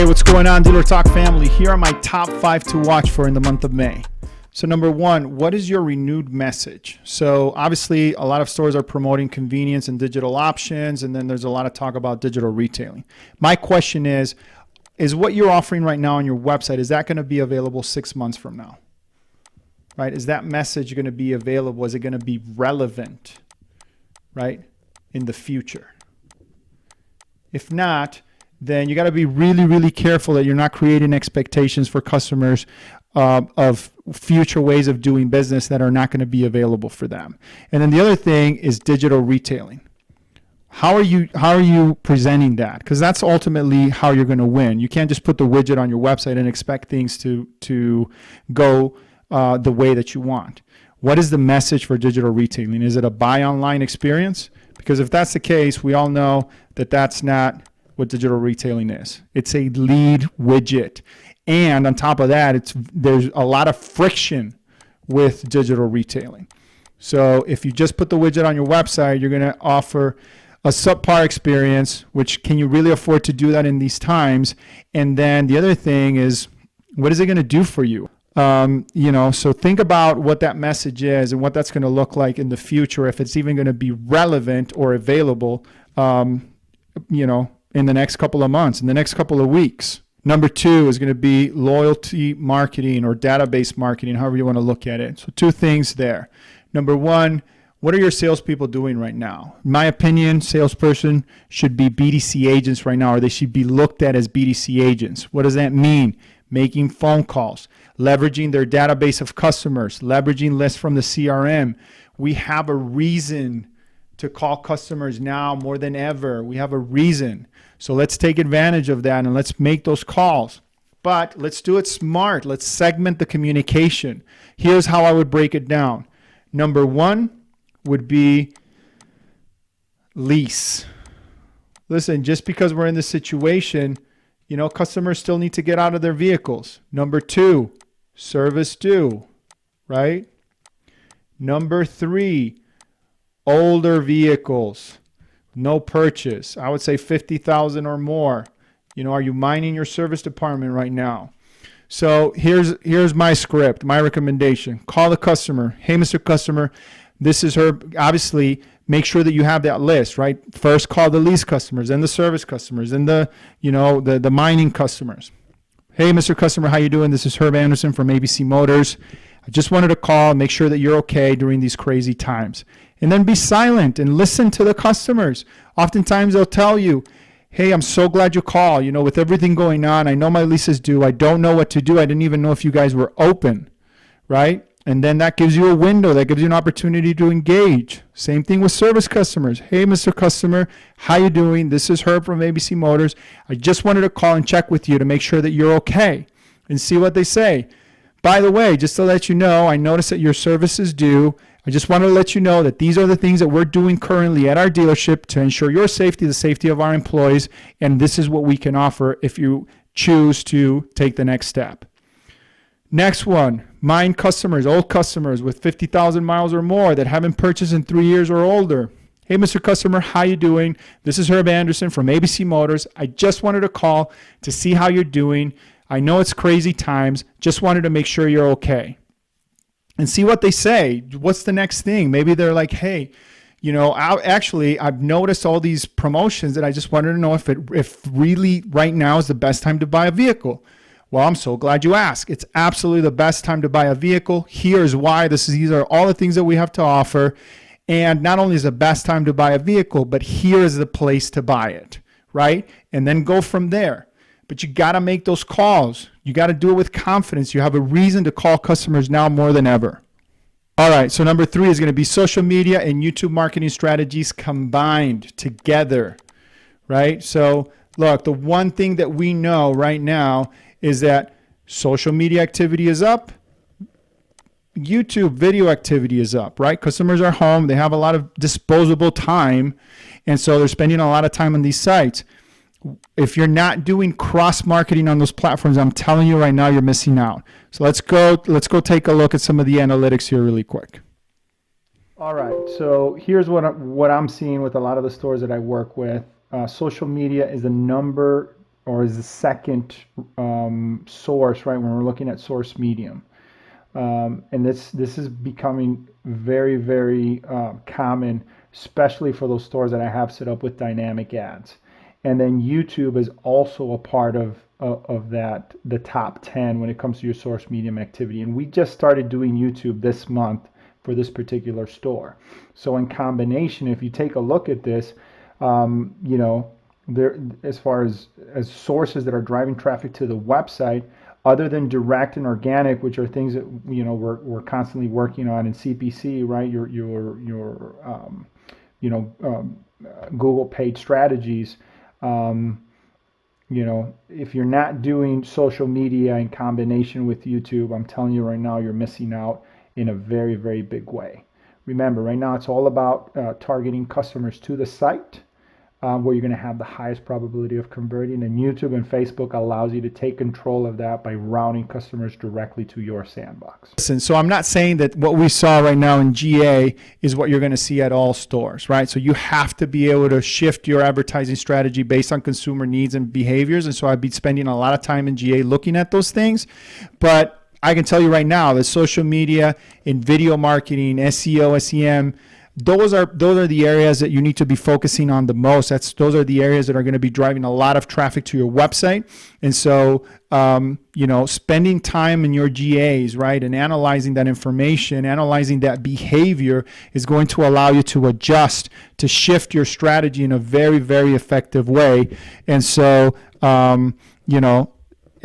Hey, what's going on, Dealer Talk family? Here are my top 5 to watch for in the month of May. So number 1, what is your renewed message? So obviously a lot of stores are promoting convenience and digital options, and then there's a lot of talk about digital retailing. My question is what you're offering right now on your website, is that going to be available 6 months from now? Right? Is that message going to be available? Is it going to be relevant, right, in the future? If not, then you got to be really, really careful that you're not creating expectations for customers of future ways of doing business that are not going to be available for them. And then the other thing is digital retailing. How are you presenting that? Because that's ultimately how you're going to win. You can't just put the widget on your website and expect things to go the way that you want. What is the message for digital retailing? Is it a buy online experience? Because if that's the case, we all know that that's not what digital retailing is. It's a lead widget. And on top of that, there's a lot of friction with digital retailing. So if you just put the widget on your website, you're going to offer a subpar experience, which can you really afford to do that in these times? And then the other thing is, what is it going to do for you? So think about what that message is and what that's going to look like in the future, if it's even going to be relevant or available, in the next couple of months, in the next couple of weeks. Number 2 is going to be loyalty marketing or database marketing, however you want to look at it. So 2 things there. Number 1, what are your salespeople doing right now? In my opinion, salesperson should be BDC agents right now, or they should be looked at as BDC agents. What does that mean? Making phone calls, leveraging their database of customers, leveraging lists from the CRM. We have a reason to call customers now more than ever. We have a reason. So let's take advantage of that and let's make those calls. But let's do it smart. Let's segment the communication. Here's how I would break it down. Number 1 would be lease. Listen, just because we're in this situation, customers still need to get out of their vehicles. Number 2, service due, right? Number 3, older vehicles, no purchase. I would say 50,000 or more. Are you mining your service department right now? So here's my script, my recommendation. Call the customer. Hey, Mr. Customer, this is her. Obviously, make sure that you have that list, right? First, call the lease customers, then the service customers, then the mining customers. Hey, Mr. Customer, how you doing? This is Herb Anderson from ABC Motors. I just wanted to call and make sure that you're okay during these crazy times. And then be silent and listen to the customers. Oftentimes they'll tell you, hey, I'm so glad you called. With everything going on, I know my lease is due. I don't know what to do. I didn't even know if you guys were open, right? And then that gives you a window. That gives you an opportunity to engage. Same thing with service customers. Hey, Mr. Customer, how you doing? This is Herb from ABC Motors. I just wanted to call and check with you to make sure that you're okay and see what they say. By the way, just to let you know, I noticed that your service is due. I just wanted to let you know that these are the things that we're doing currently at our dealership to ensure your safety, the safety of our employees, and this is what we can offer if you choose to take the next step. Next one, mine customers, old customers with 50,000 miles or more that haven't purchased in 3 years or older. Hey, Mr. Customer, how you doing? This is Herb Anderson from ABC Motors. I just wanted to call to see how you're doing. I know it's crazy times. Just wanted to make sure you're okay. And see what they say. What's the next thing? Maybe they're like, hey, I've noticed all these promotions and I just wanted to know if really right now is the best time to buy a vehicle. Well, I'm so glad you asked. It's absolutely the best time to buy a vehicle. Here's why. These are all the things that we have to offer. And not only is the best time to buy a vehicle, but here is the place to buy it, right? And then go from there. But you got to make those calls. You got to do it with confidence. You have a reason to call customers now more than ever. All right, so number 3 is going to be social media and YouTube marketing strategies combined together, right? So look, the one thing that we know right now is that social media activity is up. YouTube video activity is up, right? Customers are home. They have a lot of disposable time. And so they're spending a lot of time on these sites. If you're not doing cross-marketing on those platforms, I'm telling you right now, you're missing out. So let's go take a look at some of the analytics here really quick. All right, so here's what I'm seeing with a lot of the stores that I work with. Social media is the number or is the second source, right? When we're looking at source medium. And this is becoming very, very common, especially for those stores that I have set up with dynamic ads. And then YouTube is also a part of that, the top 10 when it comes to your source medium activity. And we just started doing YouTube this month for this particular store. So in combination, if you take a look at this, you know, there, as far as sources that are driving traffic to the website, other than direct and organic, which are things that we're constantly working on in CPC, right? Google paid strategies. If you're not doing social media in combination with YouTube, I'm telling you right now, you're missing out in a very, very big way. Remember, right now it's all about targeting customers to the site, where you're going to have the highest probability of converting. And YouTube and Facebook allows you to take control of that by routing customers directly to your sandbox. Listen, so I'm not saying that what we saw right now in GA is what you're going to see at all stores, right? So you have to be able to shift your advertising strategy based on consumer needs and behaviors. And so I'd be spending a lot of time in GA looking at those things. But I can tell you right now that social media and video marketing, SEO, SEM, those are the areas that you need to be focusing on the most. Those are the areas that are going to be driving a lot of traffic to your website. And so, spending time in your GAs, right, and analyzing that information, analyzing that behavior is going to allow you to adjust, to shift your strategy in a very, very effective way. And so,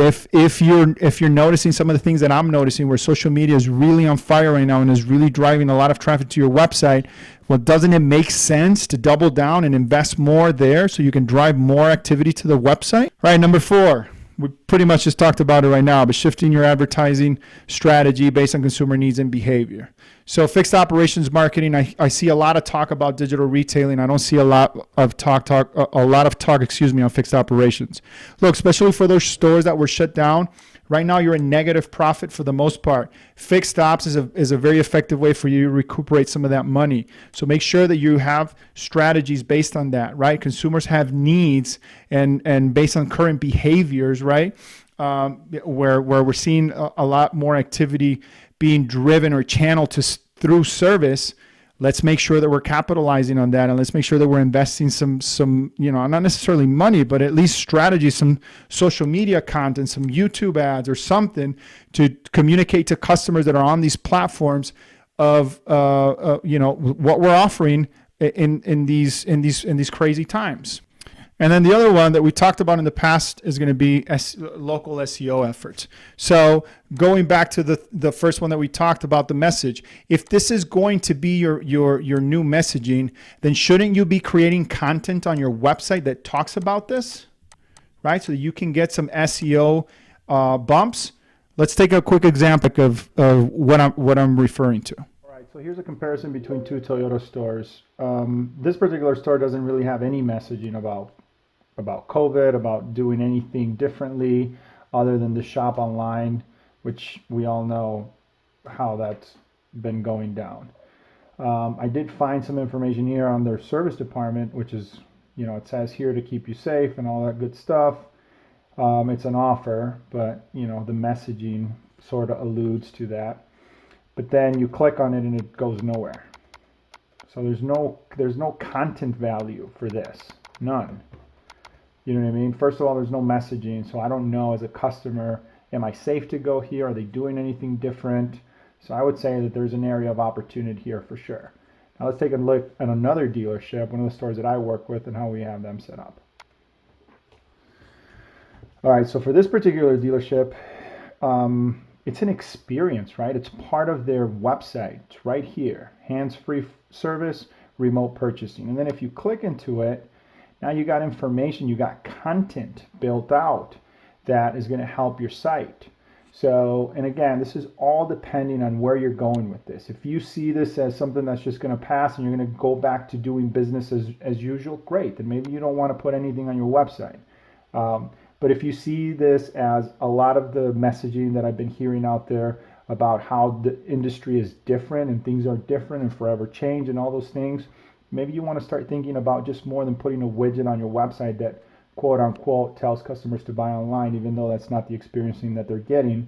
if you're noticing some of the things that I'm noticing, where social media is really on fire right now and is really driving a lot of traffic to your website, well, doesn't it make sense to double down and invest more there so you can drive more activity to the website? All right, number 4. We pretty much just talked about it right now, but shifting your advertising strategy based on consumer needs and behavior. So fixed operations marketing, I see a lot of talk about digital retailing. I don't see a lot of talk on fixed operations. Look, especially for those stores that were shut down, right now you're in negative profit for the most part. Fixed ops is a very effective way for you to recuperate some of that money. So make sure that you have strategies based on that, right? Consumers have needs, and based on current behaviors, right? Where we're seeing a lot more activity being driven or channeled through service. Let's make sure that we're capitalizing on that, and let's make sure that we're investing some not necessarily money, but at least strategy, some social media content, some YouTube ads or something to communicate to customers that are on these platforms of what we're offering in these crazy times. And then the other one that we talked about in the past is going to be local SEO efforts. So going back to the first one that we talked about, the message, if this is going to be your new messaging, then shouldn't you be creating content on your website that talks about this, right? So you can get some SEO bumps. Let's take a quick example of what I'm referring to. All right, so here's a comparison between two Toyota stores. This particular store doesn't really have any messaging about COVID, about doing anything differently other than the shop online, which we all know how that's been going down. I did find some information here on their service department, which is, it says here to keep you safe and all that good stuff. It's an offer, but the messaging sort of alludes to that. But then you click on it and it goes nowhere. So there's no content value for this, none. You know what I mean? First of all, there's no messaging, so I don't know as a customer, am I safe to go here? Are they doing anything different? So I would say that there's an area of opportunity here for sure. Now let's take a look at another dealership, one of the stores that I work with, and how we have them set up. All right, so for this particular dealership, it's an experience, right? It's part of their website. It's right here, hands-free service, remote purchasing. And then if you click into it, now you got information, you got content built out that is going to help your site. So, and again, this is all depending on where you're going with this. If you see this as something that's just going to pass and you're going to go back to doing business as usual, great. Then maybe you don't want to put anything on your website. But if you see this as a lot of the messaging that I've been hearing out there about how the industry is different and things are different and forever change and all those things, maybe you want to start thinking about just more than putting a widget on your website that quote unquote tells customers to buy online, even though that's not the experiencing that they're getting.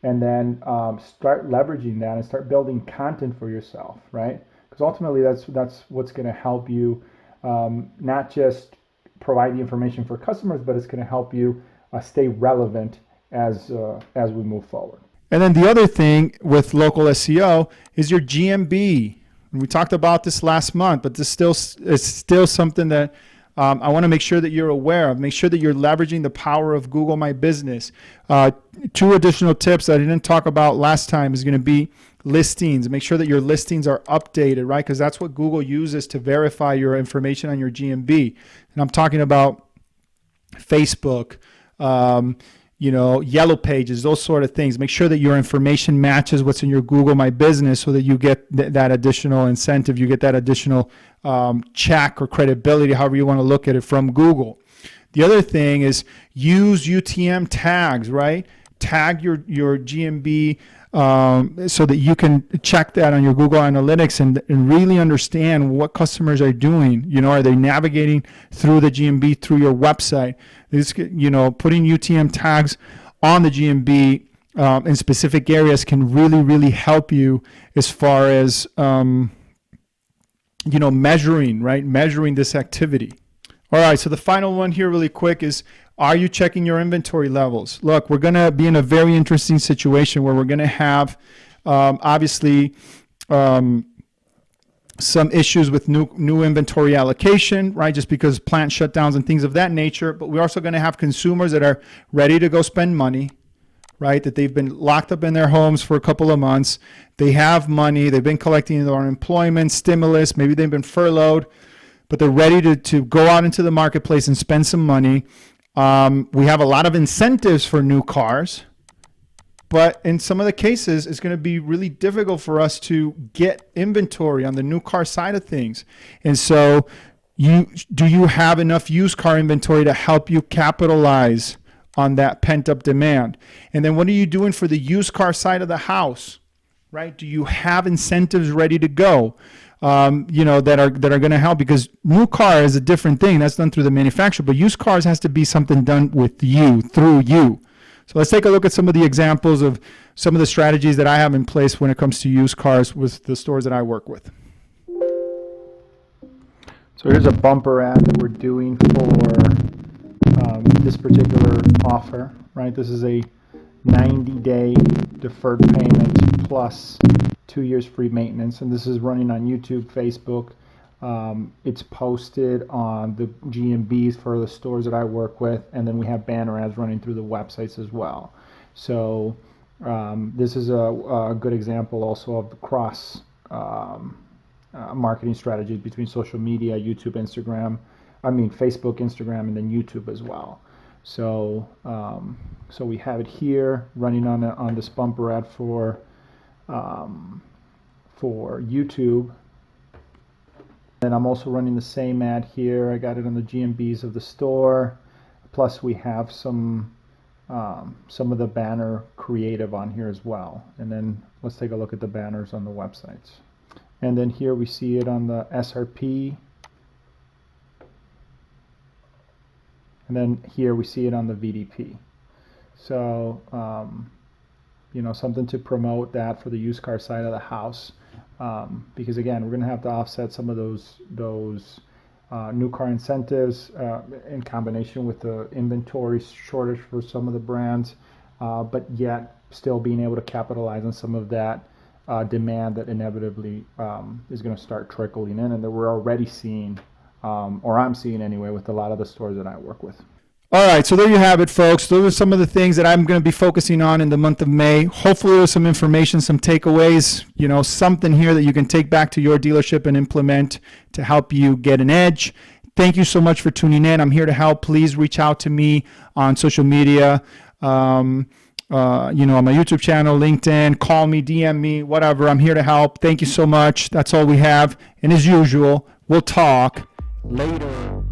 And then start leveraging that and start building content for yourself, right? Because ultimately that's what's going to help you not just provide the information for customers, but it's going to help you stay relevant as we move forward. And then the other thing with local SEO is your GMB. And we talked about this last month, but this is still something that I want to make sure that you're aware of. Make sure that you're leveraging the power of Google My Business. 2 additional tips that I didn't talk about last time is going to be listings. Make sure that your listings are updated, right? Because that's what Google uses to verify your information on your GMB. And I'm talking about Facebook, Yellow Pages, those sort of things. Make sure that your information matches what's in your Google My Business so that you get that additional incentive, you get that additional check or credibility, however you want to look at it, from Google. The other thing is use UTM tags, right? Tag your GMB so that you can check that on your Google Analytics and really understand what customers are doing. Are they navigating through the GMB through your website? Putting UTM tags on the GMB in specific areas can really, really help you as far as measuring, right? Measuring this activity. All right, so the final one here really quick is, are you checking your inventory levels? Look, we're going to be in a very interesting situation where we're going to have, obviously, some issues with new inventory allocation, right? Just because plant shutdowns and things of that nature. But we're also going to have consumers that are ready to go spend money, right? That they've been locked up in their homes for a couple of months. They have money. They've been collecting their unemployment, stimulus. Maybe they've been furloughed, but they're ready to go out into the marketplace and spend some money. We have a lot of incentives for new cars, but in some of the cases, it's going to be really difficult for us to get inventory on the new car side of things. And so do you have enough used car inventory to help you capitalize on that pent-up demand? And then what are you doing for the used car side of the house, right? Do you have incentives ready to go? That are going to help, because new car is a different thing. That's done through the manufacturer, but used cars has to be something done with you, through you. So let's take a look at some of the examples of some of the strategies that I have in place when it comes to used cars with the stores that I work with. So here's a bumper ad that we're doing for this particular offer, right? This is a 90-day deferred payment plus 2 years free maintenance, and this is running on YouTube, Facebook. It's posted on the GMBs for the stores that I work with, and then we have banner ads running through the websites as well. So this is a good example also of the cross marketing strategies between social media, YouTube, Facebook, Instagram, and then YouTube as well. So we have it here running on this bumper ad for YouTube. And I'm also running the same ad here. I got it on the GMBs of the store. Plus we have some of the banner creative on here as well. And then let's take a look at the banners on the websites. And then here we see it on the SRP. And then here we see it on the VDP. So, something to promote that for the used car side of the house. Because again, we're going to have to offset some of those new car incentives in combination with the inventory shortage for some of the brands, but yet still being able to capitalize on some of that demand that inevitably is going to start trickling in, and that we're already seeing, or I'm seeing anyway, with a lot of the stores that I work with. All right, so there you have it, folks. Those are some of the things that I'm going to be focusing on in the month of May. Hopefully there's some information, some takeaways, something here that you can take back to your dealership and implement to help you get an edge. Thank you so much for tuning in. I'm here to help. Please reach out to me on social media, on my YouTube channel, LinkedIn, call me, DM me, whatever. I'm here to help. Thank you so much. That's all we have. And as usual, we'll talk later.